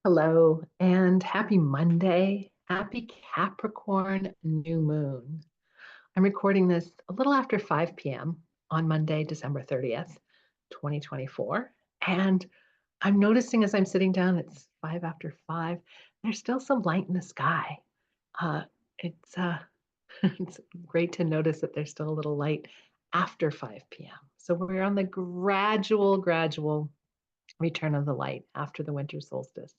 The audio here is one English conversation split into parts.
Hello and happy Monday. Happy Capricorn new moon. I'm recording this a little after 5 p.m. on Monday, December 30th, 2024. And I'm noticing as I'm sitting down, it's 5 after 5, there's still some light in the sky. Uh, it's it's great to notice that there's still a little light after 5 p.m. So we're on the gradual return of the light after the winter solstice.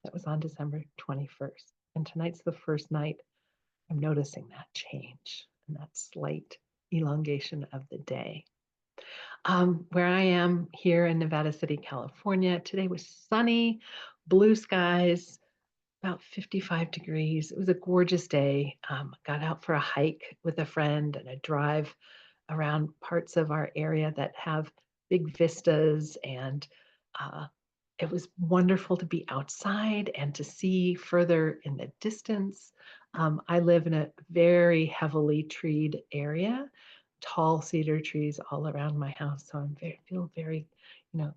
That was on December 21st. And tonight's the first night I'm noticing that change and that slight elongation of the day. Where I am here in Nevada City, California, today was sunny, blue skies, about 55 degrees. It was a gorgeous day. Got out for a hike with a friend and a drive around parts of our area that have big vistas, and uh, it was wonderful to be outside and to see further in the distance. I live in a very heavily treed area, tall cedar trees all around my house, so feel very,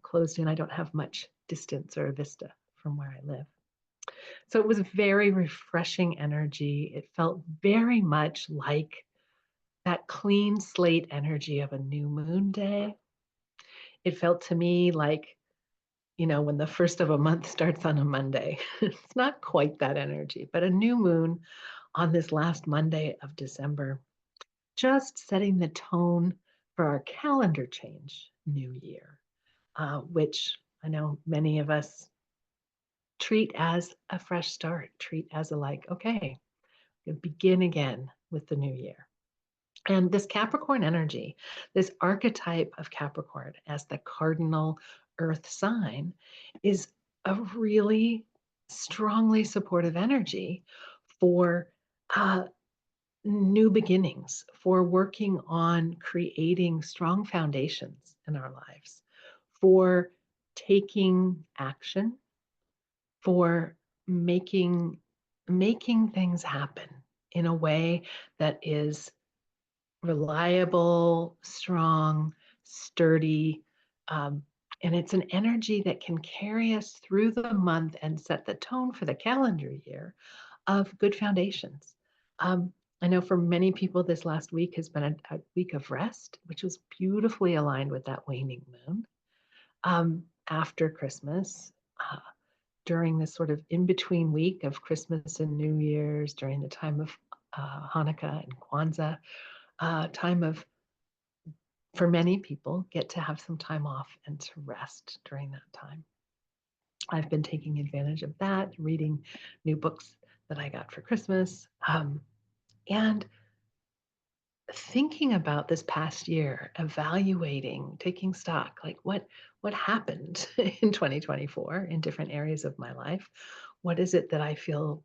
closed in. I don't have much distance or a vista from where I live. So it was very refreshing energy. It felt very much like that clean slate energy of a new moon day. It felt to me like, when the first of a month starts on a Monday. It's not quite that energy, but a new moon on this last Monday of December, just setting the tone for our calendar change, New Year, which I know many of us treat as a fresh start, treat as a like, okay, begin again with the new year. And this Capricorn energy, this archetype of Capricorn as the cardinal earth sign, is a really strongly supportive energy for uh, new beginnings, for working on creating strong foundations in our lives, for taking action, for making things happen in a way that is reliable, strong, sturdy. Um, and it's an energy that can carry us through the month and set the tone for the calendar year of good foundations. Um, I know for many people, this last week has been a week of rest, which was beautifully aligned with that waning moon. After Christmas, during this sort of in between week of Christmas and New Year's, during the time of Hanukkah and Kwanzaa, time of for many people, get to have some time off and to rest during that time. I've been taking advantage of that, reading new books that I got for Christmas, and thinking about this past year, evaluating, taking stock, like what happened in 2024 in different areas of my life. What is it that I feel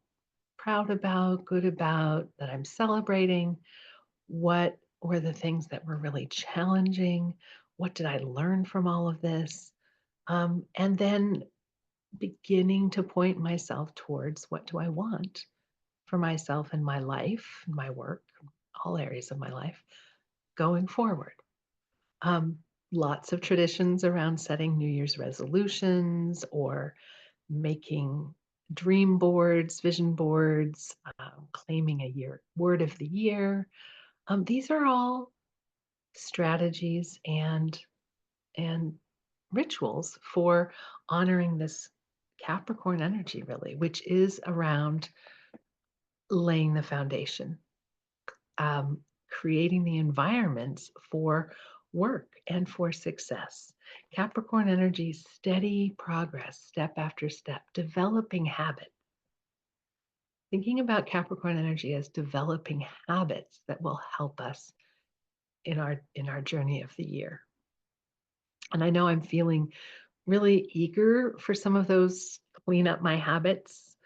proud about, good about, that I'm celebrating? What were the things that were really challenging? What did I learn from all of this? And then beginning to point myself towards what do I want for myself and my life, my work, all areas of my life going forward. Um, Lots of traditions around setting New Year's resolutions or making dream boards, vision boards, claiming a year word of the year. These are all strategies and rituals for honoring this Capricorn energy, really, which is around laying the foundation, creating the environments for work and for success. Capricorn energy, steady progress, step after step, developing habit. Thinking about Capricorn energy as developing habits that will help us in our journey of the year. And I know I'm feeling really eager for some of those clean up my habits,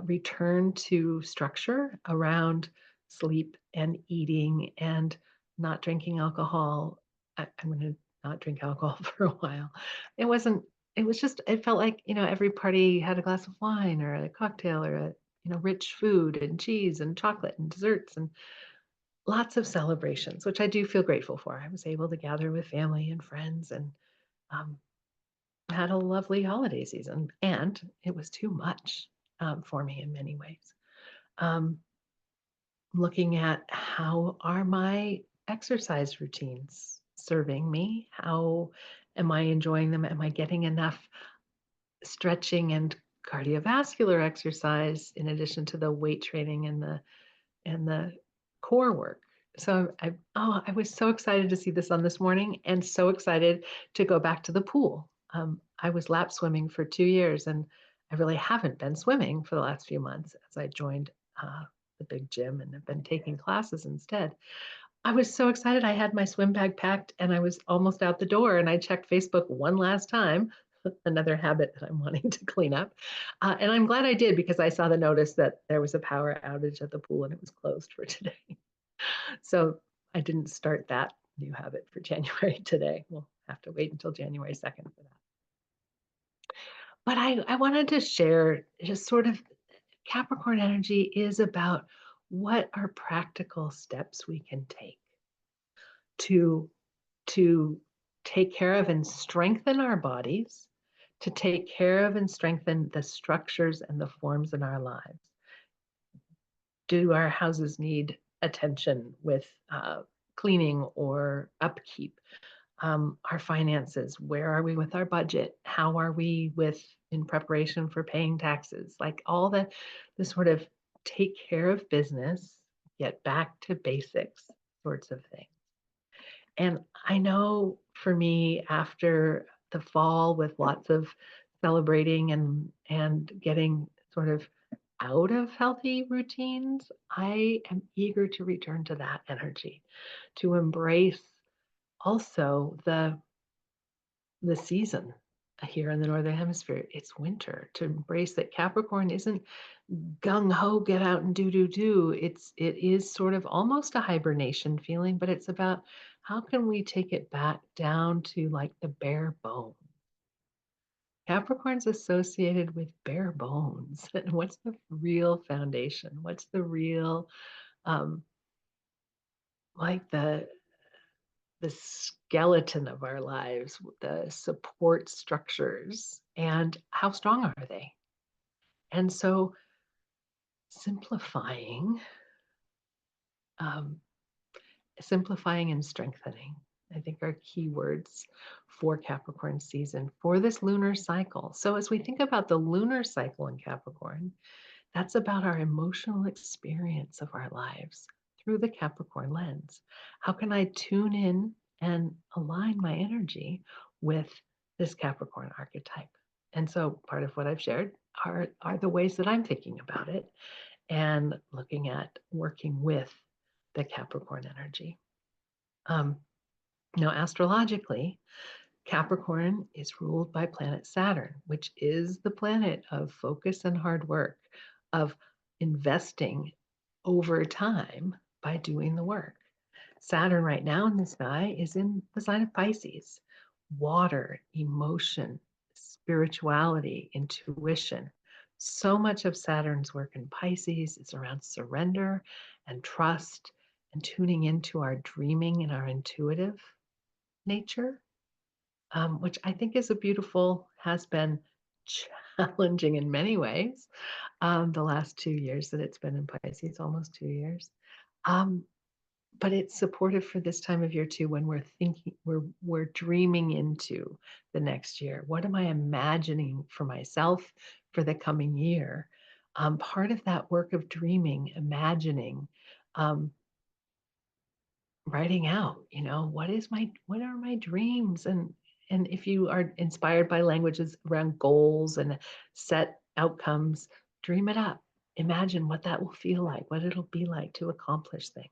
return to structure around sleep and eating and not drinking alcohol. I'm going to not drink alcohol for a while. It wasn't, it was just, it felt like, every party had a glass of wine or a cocktail or rich food and cheese and chocolate and desserts and lots of celebrations, which I do feel grateful for. I was able to gather with family and friends and um, had a lovely holiday season, and it was too much for me in many ways. Um, Looking at how are my exercise routines serving me? How am I enjoying them? Am I getting enough stretching and cardiovascular exercise in addition to the weight training and the core work? So I was so excited to see this on this morning and so excited to go back to the pool. I was lap swimming for 2 years and I really haven't been swimming for the last few months as I joined the big gym and have been taking classes instead. I was so excited. I had my swim bag packed and I was almost out the door and I checked Facebook one last time, another habit that I'm wanting to clean up. And I'm glad I did because I saw the notice that there was a power outage at the pool and it was closed for today. So I didn't start that new habit for January today. We'll have to wait until January 2nd for that. But I wanted to share just sort of Capricorn energy is about what are practical steps we can take to to take care of and strengthen our bodies, to take care of and strengthen the structures and the forms in our lives. Do our houses need attention with cleaning or upkeep? Our finances, where are we with our budget? How are we with in preparation for paying taxes? Like all the sort of take care of business, get back to basics sorts of things. And I know for me, after the fall with lots of celebrating and getting sort of out of healthy routines, I am eager to return to that energy, to embrace also the season here in the northern hemisphere. It's winter. To embrace that Capricorn isn't gung ho, get out and do. It is sort of almost a hibernation feeling, but it's about how can we take it back down to like the bare bone. Capricorn's associated with bare bones. And what's the real foundation? What's the real um like the skeleton of our lives, the support structures, and how strong are they? And so simplifying, um, simplifying and strengthening, I think are key words for Capricorn season for this lunar cycle. So as we think about the lunar cycle in Capricorn, that's about our emotional experience of our lives through the Capricorn lens. How can I tune in and align my energy with this Capricorn archetype? And so part of what I've shared are the ways that I'm thinking about it and looking at working with the Capricorn energy. Um, Now, astrologically, Capricorn is ruled by planet Saturn, which is the planet of focus and hard work, of investing over time by doing the work. Saturn right now in the sky is in the sign of Pisces. Water, emotion, spirituality, intuition. So much of Saturn's work in Pisces is around surrender and trust and tuning into our dreaming and our intuitive nature, which I think is a beautiful, has been challenging in many ways, the last 2 years that it's been in Pisces, almost 2 years. Um, but it's supportive for this time of year too, when we're thinking, we're dreaming into the next year. What am I imagining for myself for the coming year? Part of that work of dreaming, imagining, um, writing out, what are my dreams? And if you are inspired by languages around goals and set outcomes, dream it up. Imagine what that will feel like, what it'll be like to accomplish things,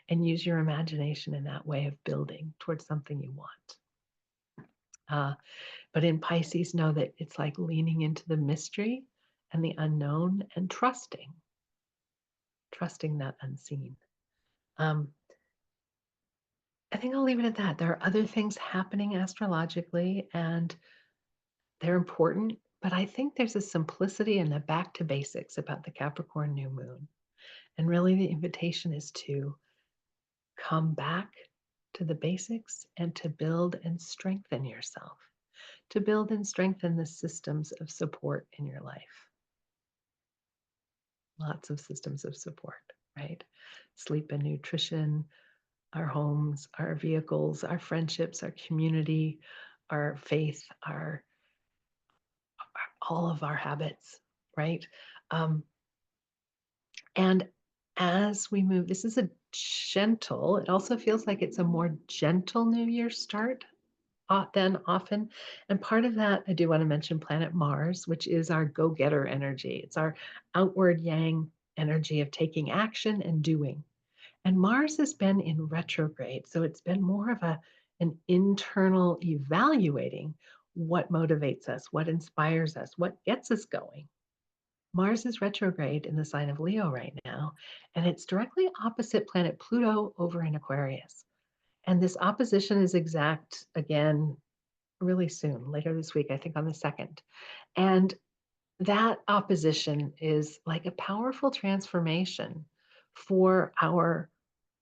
and use your imagination in that way of building towards something you want. But in Pisces, know that it's like leaning into the mystery and the unknown and trusting that unseen. Um, I think I'll leave it at that. There are other things happening astrologically and they're important, but I think there's a simplicity and a back to basics about the Capricorn new moon. And really the invitation is to come back to the basics and to build and strengthen yourself. to build and strengthen the systems of support in your life. Lots of systems of support, right? Sleep and nutrition, our homes, our vehicles, our friendships, our community, our faith, our all of our habits, right? Um, and as we move, this is a gentle, it also feels like it's a more gentle New Year start than often. And part of that, I do want to mention planet Mars, which is our go-getter energy. It's our outward yang energy of taking action and doing. And Mars has been in retrograde, so it's been more of an internal evaluating what motivates us, what inspires us, what gets us going. Mars is retrograde in the sign of Leo right now, and it's directly opposite planet Pluto over in Aquarius. And this opposition is exact again really soon, later this week, I think on the 2nd. And that opposition is like a powerful transformation for our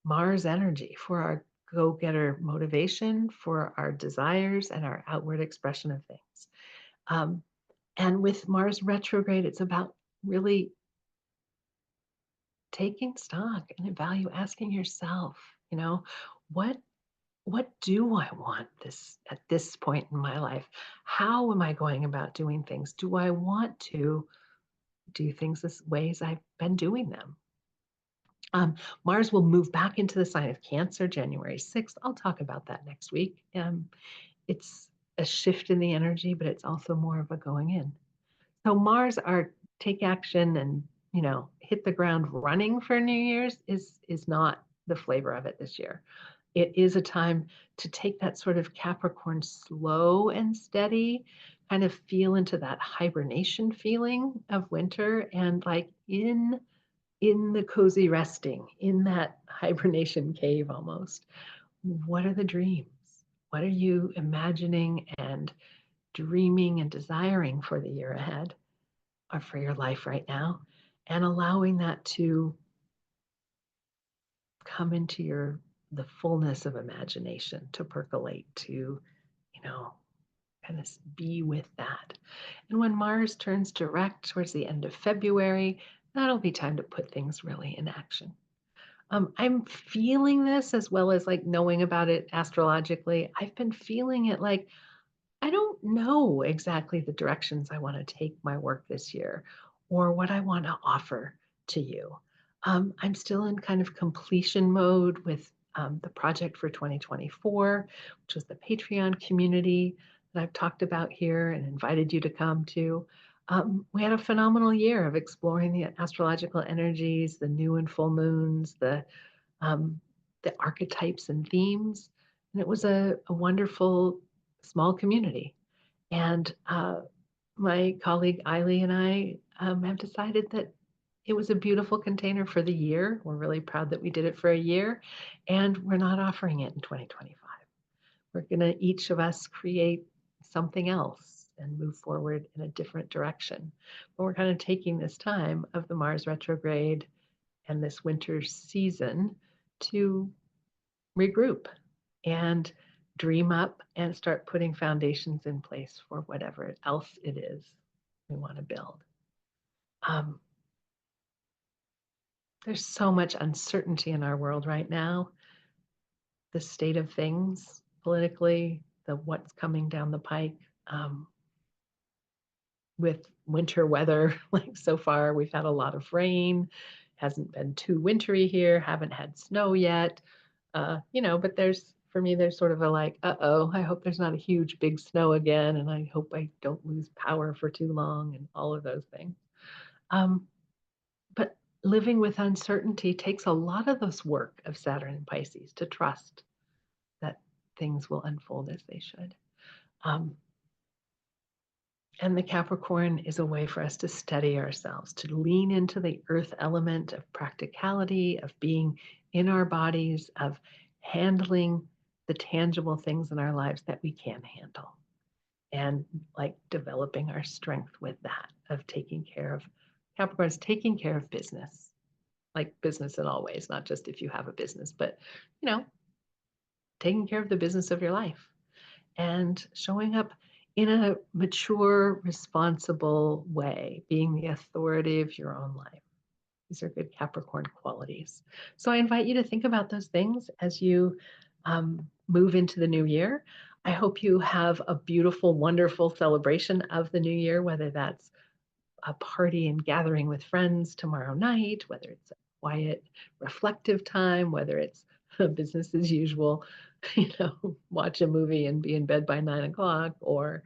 Mars energy, for our go getter motivation, for our desires, and our outward expression of things. Um, and with Mars retrograde, it's about really taking stock and asking yourself, you know, what what do I want this at this point in my life? How am I going about doing things? Do I want to do things the ways I've been doing them? Mars will move back into the sign of Cancer January 6th. I'll talk about that next week. It's a shift in the energy, but it's also more of a going in. So Mars, our take action and hit the ground running for New Year's is not the flavor of it this year. It is a time to take that sort of Capricorn slow and steady, kind of feel into that hibernation feeling of winter and like in the cozy resting, in that hibernation cave almost. What are the dreams? What are you imagining and dreaming and desiring for the year ahead or for your life right now? And allowing that to come into the fullness of imagination, to percolate, to, kind of be with that. And when Mars turns direct towards the end of February, that'll be time to put things really in action. I'm feeling this as well as like knowing about it astrologically. I've been feeling it like I don't know exactly the directions I want to take my work this year or what I want to offer to you. I'm still in kind of completion mode with the project for 2024, which was the Patreon community that I've talked about here and invited you to come to. We had a phenomenal year of exploring the astrological energies, the new and full moons, um, the archetypes and themes. And it was a wonderful small community. And my colleague Eiley and I have decided that it was a beautiful container for the year. We're really proud that we did it for a year, and we're not offering it in 2025. We're going to each of us create something else and move forward in a different direction. But we're kind of taking this time of the Mars retrograde and this winter season to regroup and dream up and start putting foundations in place for whatever else it is we want to build. There's so much uncertainty in our world right now. The state of things politically, the what's coming down the pike, with winter weather. Like so far, we've had a lot of rain. Hasn't been too wintry here. Haven't had snow yet. But for me, there's sort of a like, uh-oh, I hope there's not a huge big snow again, and I hope I don't lose power for too long, and all of those things. But living with uncertainty takes a lot of this work of Saturn and Pisces to trust that things will unfold as they should. And the Capricorn is a way for us to steady ourselves, to lean into the earth element of practicality, of being in our bodies, of handling the tangible things in our lives that we can handle. And like developing our strength with that, of taking care of Capricorn's taking care of business, like business in all ways, not just if you have a business, but taking care of the business of your life and showing up in a mature, responsible way, being the authority of your own life. These are good Capricorn qualities. So I invite you to think about those things as you move into the new year. I hope you have a beautiful, wonderful celebration of the new year, whether that's a party and gathering with friends tomorrow night, whether it's a quiet, reflective time, whether it's business as usual, watch a movie and be in bed by 9 o'clock, or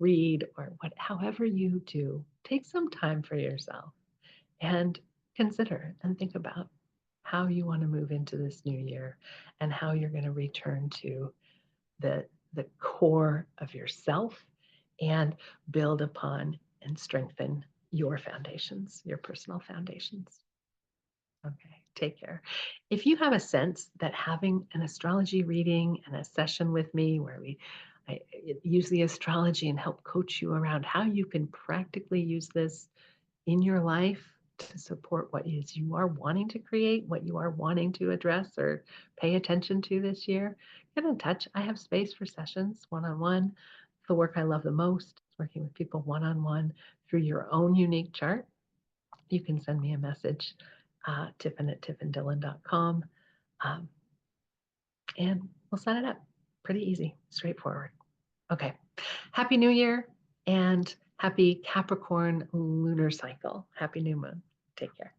read, or however you do, take some time for yourself and consider and think about how you want to move into this new year and how you're going to return to the core of yourself and build upon and strengthen your foundations, your personal foundations. Okay, take care. If you have a sense that having an astrology reading and a session with me where I use the astrology and help coach you around how you can practically use this in your life to support what is you are wanting to create, what you are wanting to address or pay attention to this year, get in touch. I have space for sessions one-on-one. The work I love the most is working with people one-on-one through your own unique chart. You can send me a message, tiffin@tiffindillon.com, um, and we'll set it up. Pretty easy, straightforward. Okay. Happy New Year and happy Capricorn lunar cycle. Happy new moon. Take care.